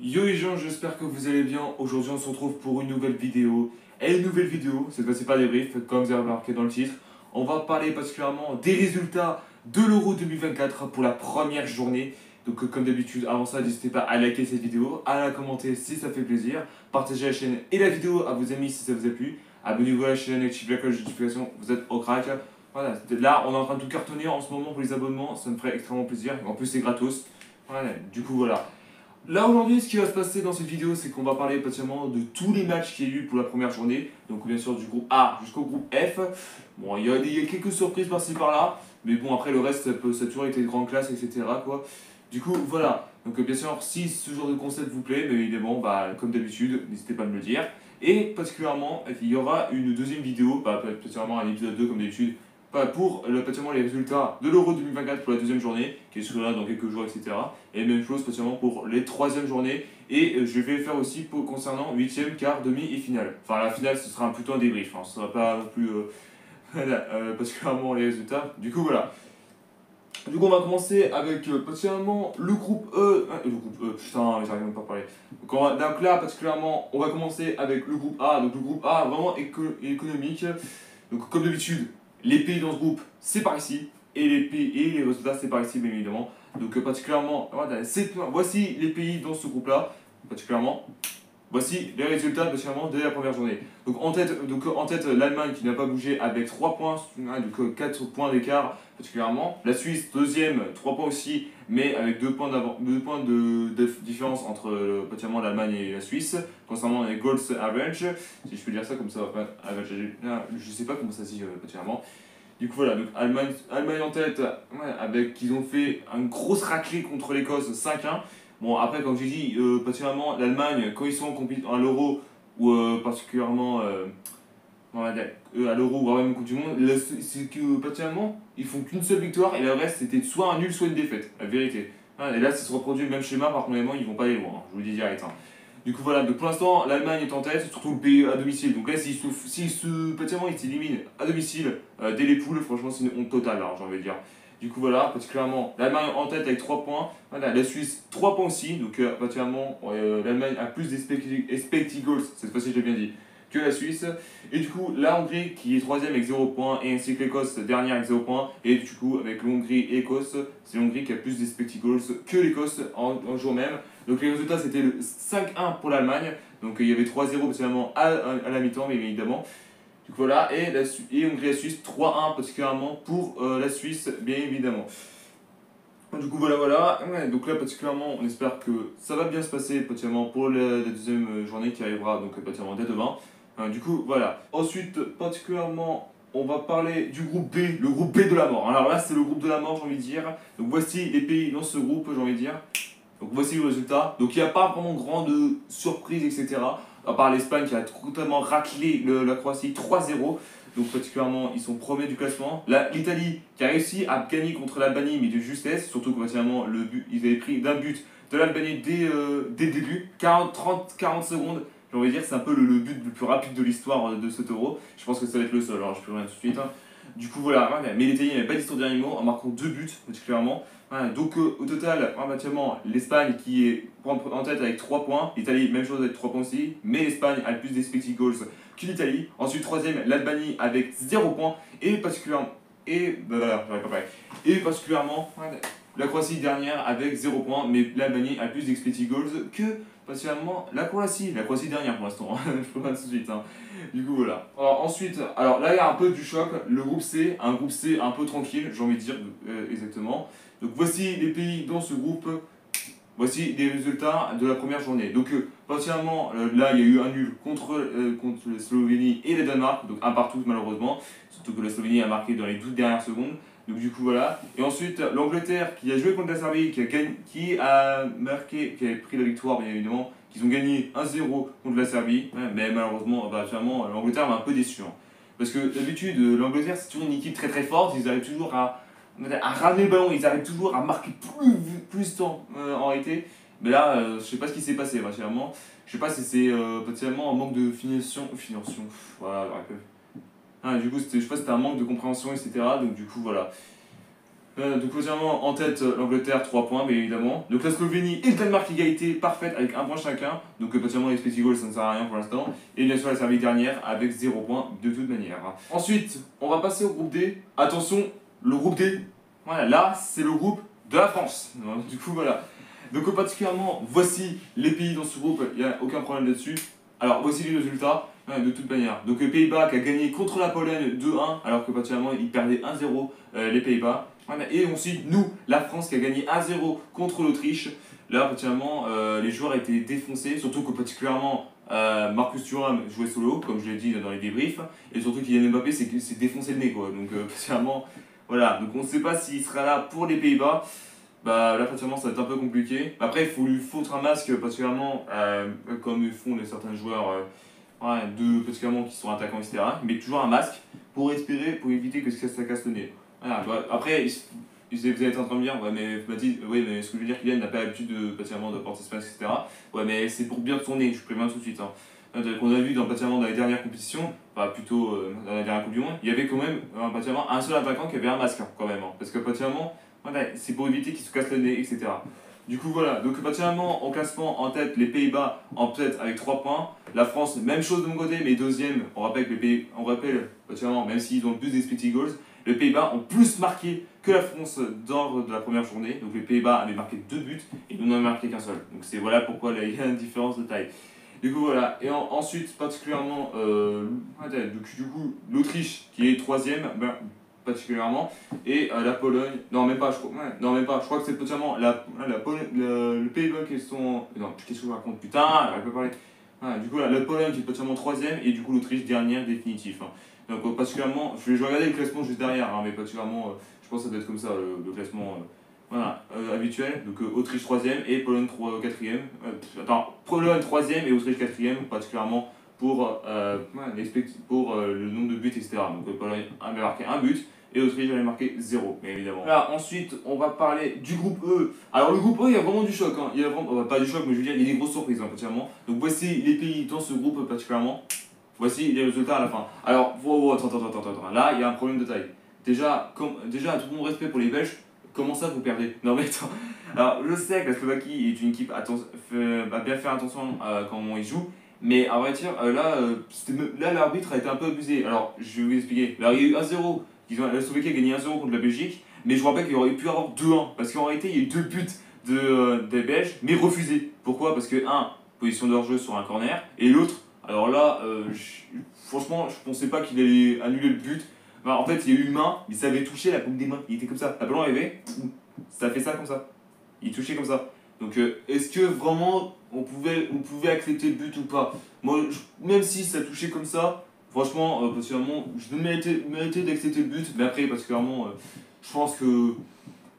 Yo les gens, j'espère que vous allez bien. Aujourd'hui, on se retrouve pour une nouvelle vidéo. Et une nouvelle vidéo, cette fois-ci pas des briefs, comme vous avez remarqué dans le titre. On va parler particulièrement des résultats de l'Euro 2024 pour la première journée. Donc, comme d'habitude, avant ça, n'hésitez pas à liker cette vidéo, à la commenter si ça fait plaisir, partagez la chaîne et la vidéo à vos amis si ça vous a plu. Abonnez-vous à la chaîne, activez la cloche de notification, vous êtes au crack. Voilà, là, on est en train de tout cartonner en ce moment pour les abonnements, ça me ferait extrêmement plaisir. En plus, c'est gratos. Voilà, du coup, voilà. Là aujourd'hui, ce qui va se passer dans cette vidéo, c'est qu'on va parler patiemment de tous les matchs qu'il y a eu pour la première journée. Donc bien sûr du groupe A jusqu'au groupe F. Bon, il y a quelques surprises par-ci par-là. Mais bon, après le reste, ça a toujours été de grande classe, etc. quoi. Du coup, voilà. Donc bien sûr, si ce genre de concept vous plaît, mais évidemment, bah, comme d'habitude, n'hésitez pas à me le dire. Et particulièrement, il y aura une deuxième vidéo, particulièrement un épisode 2 comme d'habitude, pour particulièrement les résultats de l'Euro 2024 pour la deuxième journée, qui sera dans quelques jours, etc. Et même chose particulièrement pour les troisième journées. Et je vais faire aussi concernant huitième, quart, demi et finale. Enfin la finale ce sera plutôt un débrief, hein. Ce sera pas non plus particulièrement les résultats. Du coup voilà. Du coup on va commencer avec particulièrement le groupe E. Le groupe E, putain j'arrive même pas à parler. Donc là particulièrement on va commencer avec le groupe A. Donc le groupe A vraiment économique. Donc comme d'habitude, les pays dans ce groupe c'est par ici. Et les pays et les résultats c'est par ici bien évidemment. Donc particulièrement, voilà, voici les pays dans ce groupe-là, particulièrement. Voici les résultats particulièrement dès la première journée. Donc en tête l'Allemagne qui n'a pas bougé avec 3 points, donc 4 points d'écart particulièrement. La Suisse deuxième, 3 points aussi, mais avec 2 points, de différence entre particulièrement l'Allemagne et la Suisse, concernant les goals average, si je peux dire ça comme ça, average, je sais pas comment ça se dit particulièrement. Du coup voilà, donc Allemagne en tête, ouais, avec ils ont fait une grosse raclée contre l'Écosse 5-1. Bon après comme j'ai dit, particulièrement l'Allemagne, quand ils sont à l'Euro, ou particulièrement à l'Euro ou même Coupe du Monde, c'est que particulièrement ils font qu'une seule victoire et le reste c'était soit un nul soit une défaite, la vérité. Ouais, et là ça se reproduit le même schéma, par contre ils vont pas aller loin, hein, je vous le dis direct. Hein. Du coup voilà, donc pour l'instant l'Allemagne est en tête, surtout le pays à domicile. Donc là particulièrement ils s'éliminent à domicile dès les poules, franchement c'est une honte totale là, j'ai envie de dire. Du coup voilà, particulièrement l'Allemagne en tête avec 3 points, voilà, la Suisse 3 points aussi, donc particulièrement l'Allemagne a plus d'expected goals, cette fois-ci j'ai bien dit, que la Suisse. Et du coup la Hongrie qui est troisième avec 0 points, et ainsi que l'Écosse dernière avec 0 points. Et du coup avec l'Hongrie et l'Écosse, c'est l'Hongrie qui a plus d'expected goals que l'Écosse en jour même. Donc les résultats c'était le 5-1 pour l'Allemagne, donc il y avait 3-0 particulièrement à la mi-temps, mais évidemment. Donc voilà, et Hongrie-Suisse 3-1 particulièrement pour la Suisse, bien évidemment. Du coup voilà, voilà. Ouais, donc là particulièrement on espère que ça va bien se passer particulièrement pour la deuxième journée qui arrivera donc particulièrement dès demain. Du coup voilà. Ensuite particulièrement on va parler du groupe B, le groupe B de la mort. Alors là c'est le groupe de la mort j'ai envie de dire. Donc voici les pays dans ce groupe j'ai envie de dire. Donc voici le résultat. Donc il n'y a pas vraiment grande surprise, etc. À part l'Espagne qui a totalement raclé la Croatie 3-0. Donc particulièrement, ils sont premiers du classement. L'Italie qui a réussi à gagner contre l'Albanie, mais de justesse. Surtout que particulièrement, ils avaient pris d'un but de l'Albanie dès le début. 40 secondes. J'ai envie de dire c'est un peu le but le plus rapide de l'histoire de cet euro. Je pense que ça va être le seul, alors je peux rien tout de suite. Hein. Du coup voilà, mais l'Italie n'avait pas d'histoire dernier mot en marquant 2 buts particulièrement. Voilà, donc au total, actuellement, l'Espagne qui est en tête avec 3 points, l'Italie même chose avec 3 points aussi, mais l'Espagne a le plus d'expected goals que l'Italie. Ensuite troisième, l'Albanie avec 0 points, et particulièrement, voilà, la Croatie dernière avec 0 points, mais l'Albanie a le plus d'expected goals que particulièrement la Croatie dernière pour l'instant, je peux pas tout de suite. Hein. Du coup voilà. Alors ensuite, alors là il y a un peu du choc, le groupe C, un groupe C un peu tranquille, j'ai envie de dire exactement. Donc voici les pays dans ce groupe, voici les résultats de la première journée. Donc particulièrement là il y a eu un nul contre la Slovénie et le Danemark, donc un partout malheureusement, surtout que la Slovénie a marqué dans les 12 dernières secondes. Donc du coup voilà. Et ensuite l'Angleterre qui a joué contre la Serbie, qui a marqué, qui a pris la victoire bien évidemment, qu'ils ont gagné 1-0 contre la Serbie, ouais, mais malheureusement finalement l'Angleterre m'a un peu déçu. Hein. Parce que d'habitude l'Angleterre c'est toujours une équipe très très forte, ils arrivent toujours à ramener le ballon, ils arrivent toujours à marquer plus de temps en réalité. Mais là, je sais pas ce qui s'est passé, particulièrement. Je sais pas si c'est particulièrement un manque de finition. Voilà, du coup, je sais pas si c'était un manque de compréhension, etc. Donc, du coup, voilà. Donc potentiellement en tête l'Angleterre 3 points bien évidemment. Donc la Slovénie et le Danemark égalité parfaite avec 1 point chacun. Donc potentiellement les Specty Goals ça ne sert à rien pour l'instant. Et bien sûr la Serbie dernière avec 0 points de toute manière. Ensuite on va passer au groupe D. Attention, le groupe D, voilà, là c'est le groupe de la France. Du coup voilà. Donc particulièrement voici les pays dans ce groupe, il n'y a aucun problème là-dessus. Alors voici les résultats de toute manière. Donc le Pays-Bas qui a gagné contre la Pologne 2-1 alors que particulièrement ils perdaient 1-0 les Pays-Bas. Et ensuite nous, la France qui a gagné 1-0 contre l'Autriche. Là particulièrement les joueurs étaient défoncés, surtout que particulièrement Marcus Thuram jouait solo comme je l'ai dit dans les débriefs. Et surtout Kylian Mbappé s'est défoncé le nez quoi. Donc particulièrement voilà, donc on ne sait pas s'il sera là pour les Pays-Bas. Bah là particulièrement ça va être un peu compliqué. Après il faut lui foutre un masque particulièrement comme font certains joueurs particulièrement qui sont attaquants etc. Ils mettent toujours un masque pour respirer, pour éviter que ça casse le nez. Voilà, après vous allez être en train de me dire ouais mais ce que je veux dire Kylian n'a pas l'habitude particulièrement de porter ce masque etc. Ouais mais c'est pour bien son nez, je préviens tout de suite. Qu'on a vu particulièrement dans les dernières compétitions, plutôt dans la dernière Coupe du Monde, il y avait quand même particulièrement un seul attaquant qui avait un masque quand même. Parce que particulièrement voilà, c'est pour éviter qu'il se casse le nez, etc. Du coup, voilà. Donc, particulièrement en classement, en tête, les Pays-Bas en tête avec 3 points. La France, même chose de mon côté, mais deuxième. On rappelle que particulièrement, même s'ils ont plus d'expected goals, les Pays-Bas ont plus marqué que la France dans de la première journée. Donc, les Pays-Bas avaient marqué 2 buts et nous n'en avons marqué qu'un seul. Donc, c'est voilà pourquoi là, il y a une différence de taille. Du coup, voilà. Et ensuite, particulièrement, du coup, l'Autriche qui est troisième. Particulièrement et la Pologne je crois que c'est potentiellement le Pays-Bas qui sont qu'est-ce que je raconte putain elle peut parler du coup la Pologne qui est potentiellement troisième et du coup l'Autriche dernière définitif donc particulièrement je vais regarder le classement juste derrière mais particulièrement je pense que ça doit être comme ça le classement habituel donc Autriche troisième et Pologne 4ème Pologne troisième et Autriche quatrième particulièrement pour le nombre de buts etc donc Pologne avait marqué un but et Autriche avait marqué 0, bien évidemment. Là, ensuite, on va parler du groupe E. Alors, le groupe E, il y a vraiment du choc. Il y a vraiment, pas du choc, mais je veux dire, il y a des grosses surprises, particulièrement. Donc, voici les pays dans ce groupe, particulièrement. Voici les résultats à la fin. Alors, attends. Là, il y a un problème de taille. Déjà, à tout mon respect pour les Belges, comment ça vous perdez? Non, mais attends. Alors, je sais que la Slovaquie est une équipe va bien faire attention comment ils jouent. Mais à vrai dire, là l'arbitre a été un peu abusé. Alors, je vais vous expliquer. Là, il y a eu 1-0. La Slovaquie a gagné 1-0 contre la Belgique, mais je vous rappelle qu'il aurait pu avoir 2-1, parce qu'en réalité, il y a eu 2 buts des Belges, mais refusés. Pourquoi? Parce que, position de hors-jeu sur un corner, et l'autre, alors là, franchement, je pensais pas qu'il allait annuler le but. En fait, il y a eu une main, il savait toucher la paume des mains, il était comme ça. La ballon arrivait, ça fait ça comme ça. Il touchait comme ça. Donc, est-ce que vraiment on pouvait accepter le but ou pas? Moi, même si ça touchait comme ça, franchement, particulièrement, je méritais d'accepter le but, mais après, particulièrement, je pense que.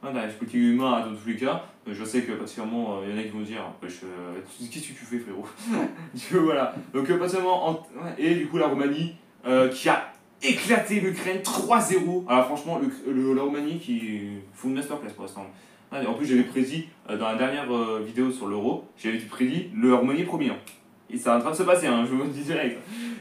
Je peux qu'il y ait eu main dans tous les cas. Je sais que particulièrement, il y en a qui vont dire qu'est-ce que tu fais, frérot? Du coup, voilà. Donc, particulièrement, et du coup, la Roumanie qui a éclaté l'Ukraine 3-0. Alors, franchement, la Roumanie qui fout une masterclass pour l'instant. En plus, j'avais prédit dans la dernière vidéo sur l'Euro, j'avais prédit le Roumanie premier. Et ça est en train de se passer, je vous le dis direct.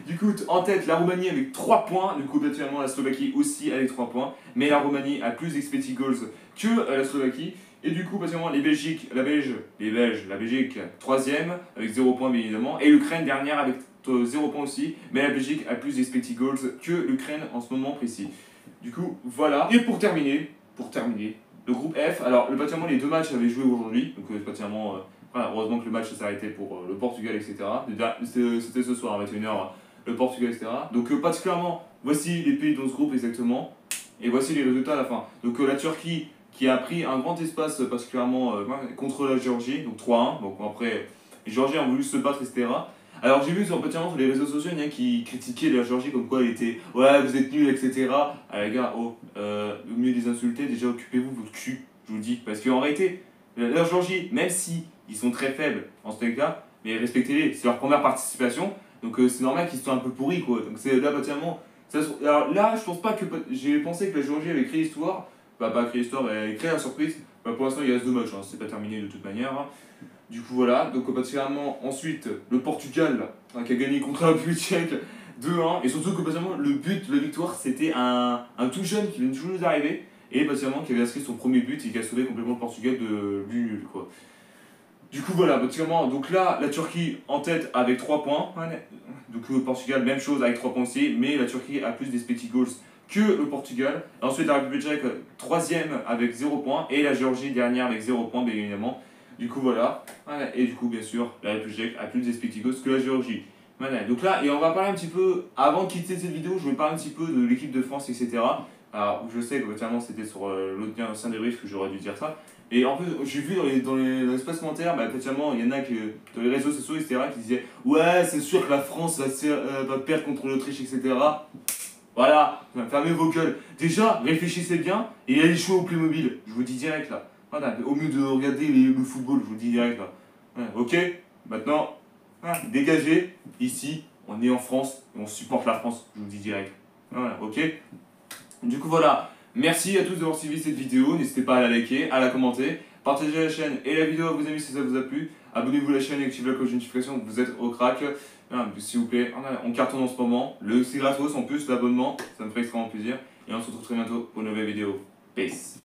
Du coup, en tête, la Roumanie avec 3 points. Du coup, actuellement, la Slovaquie aussi avec 3 points. Mais la Roumanie a plus d'expected goals que la Slovaquie. Et du coup, particulièrement, la Belgique, 3ème avec 0 points, bien évidemment. Et l'Ukraine, dernière avec 0 points aussi. Mais la Belgique a plus d'expected goals que l'Ukraine en ce moment précis. Du coup, voilà. Et pour terminer, le groupe F. Alors, particulièrement, les 2 matchs avaient joué aujourd'hui. Donc, particulièrement. Heureusement que le match s'est arrêté pour le Portugal, etc. C'était ce soir à 21h, le Portugal, etc. Donc particulièrement, voici les pays dans ce groupe exactement. Et voici les résultats à la fin. Donc la Turquie qui a pris un grand espace particulièrement contre la Géorgie, donc 3-1. Donc après, les Géorgiens ont voulu se battre, etc. Alors j'ai vu sur les réseaux sociaux, il y en a qui critiquaient la Géorgie comme quoi elle était « Ouais, vous êtes nuls, etc. » Les gars, au mieux de les insulter, déjà occupez-vous votre cul, je vous le dis. Parce qu'en réalité, la Géorgie, même si ils sont très faibles en ce cas, mais respectez-les, c'est leur première participation, donc c'est normal qu'ils soient un peu pourris quoi. Donc c'est là particulièrement. Alors là, je pense pas que. J'ai pensé que la Géorgie avait créé l'histoire, pas créé l'histoire, mais elle avait créé la surprise. Pour l'instant, il reste 2 matchs, c'est pas terminé de toute manière. Du coup, voilà. Donc particulièrement, ensuite, le Portugal qui a gagné contre la République tchèque 2-1, et surtout que particulièrement, le but de la victoire, c'était un tout jeune qui vient toujours d'arriver. et bâtiment qui avait inscrit son premier but et qui a sauvé complètement le Portugal de nul, quoi. Du coup voilà, bâtiment, donc là la Turquie en tête avec 3 points, donc le Portugal même chose avec 3 points aussi, mais la Turquie a plus d'expected goals que le Portugal. Ensuite la République tchèque 3ème avec 0 points et la Géorgie dernière avec 0 points bien évidemment. Du coup voilà, et du coup bien sûr la République tchèque a plus d'expected goals que la Géorgie. Voilà, donc là, et on va parler un petit peu, avant de quitter cette vidéo, je vais parler un petit peu de l'équipe de France, etc. Alors, je sais que clairement c'était sur l'autre lien au sein des briefs que j'aurais dû dire ça. Et en plus, j'ai vu dans l'espace commentaire, effectivement, il y en a que, dans les réseaux sociaux, etc., qui disaient ouais, c'est sûr que la France va perdre contre l'Autriche, etc. Voilà, fermez vos gueules. Déjà, réfléchissez bien et allez jouer au Playmobil. Je vous dis direct là. Voilà, au mieux de regarder le football, je vous dis direct là. Voilà, ok, maintenant. Dégagez, ici, on est en France, et on supporte la France, je vous dis direct. Voilà, ok. Du coup voilà, merci à tous d'avoir suivi cette vidéo, n'hésitez pas à la liker, à la commenter, partagez la chaîne et la vidéo à vos amis si ça vous a plu, abonnez-vous à la chaîne et activez la cloche de notification, vous êtes au crack. S'il vous plaît, on cartonne en ce moment, c'est gratos en plus l'abonnement, ça me ferait extrêmement plaisir, et on se retrouve très bientôt pour une nouvelle vidéo. Peace.